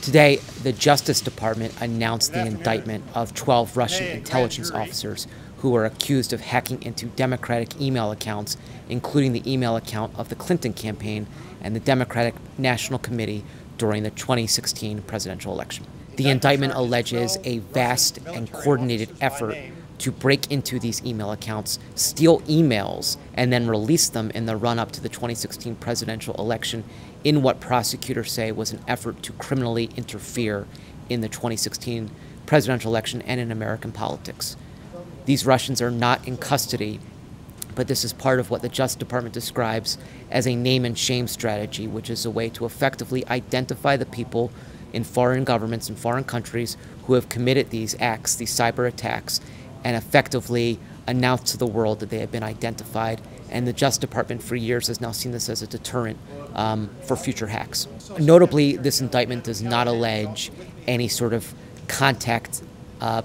Today, the Justice Department announced the indictment of 12 Russian intelligence officers who were accused of hacking into Democratic email accounts, including the email account of the Clinton campaign and the Democratic National Committee during the 2016 presidential election. The indictment alleges a vast and coordinated effort to break into these email accounts, steal emails, and then release them in the run-up to the 2016 presidential election in what prosecutors say was an effort to criminally interfere in the 2016 presidential election and in American politics. These Russians are not in custody, but this is part of what the Justice Department describes as a name and shame strategy, which is a way to effectively identify the people in foreign governments and foreign countries who have committed these acts, these cyber attacks, and effectively announce to the world that they have been identified. And the Justice Department for years has now seen this as a deterrent for future hacks. Notably, this indictment does not allege any sort of contact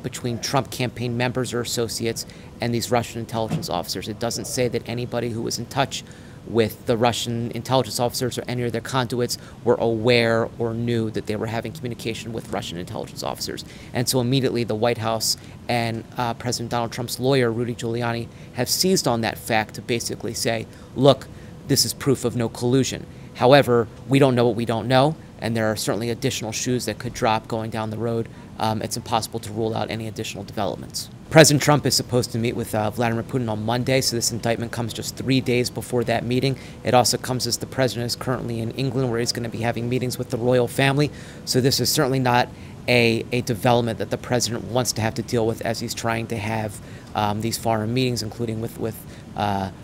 between Trump campaign members or associates and these Russian intelligence officers. It doesn't say that anybody who was in touch with the Russian intelligence officers or any of their conduits were aware or knew that they were having communication with Russian intelligence officers. And so immediately the White House and President Donald Trump's lawyer, Rudy Giuliani, have seized on that fact to basically say, look, this is proof of no collusion. However, we don't know what we don't know, and there are certainly additional shoes that could drop going down the road. It's impossible to rule out any additional developments. President Trump is supposed to meet with Vladimir Putin on Monday, so this indictment comes just 3 days before that meeting. It also comes as the president is currently in England, where he's going to be having meetings with the royal family. So this is certainly not a development that the president wants to have to deal with as he's trying to have these foreign meetings, including with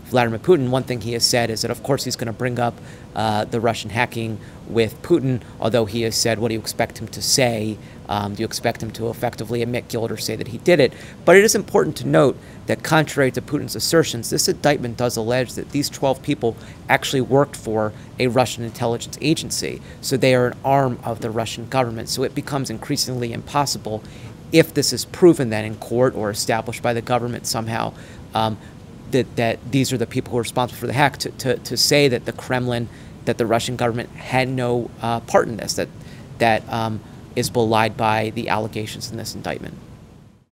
Vladimir Putin. One thing he has said is that, of course, he's going to bring up the Russian hacking with Putin, although he has said, what do you expect him to say? Do you expect him to effectively admit guilt or say that he did it? But it is important to note that contrary to Putin's assertions, this indictment does allege that these 12 people actually worked for a Russian intelligence agency. So they are an arm of the Russian government. So it becomes increasingly impossible, if this is proven then in court or established by the government somehow, that these are the people who are responsible for the hack, to say that the Kremlin, that the Russian government had no part in this, that is belied by the allegations in this indictment.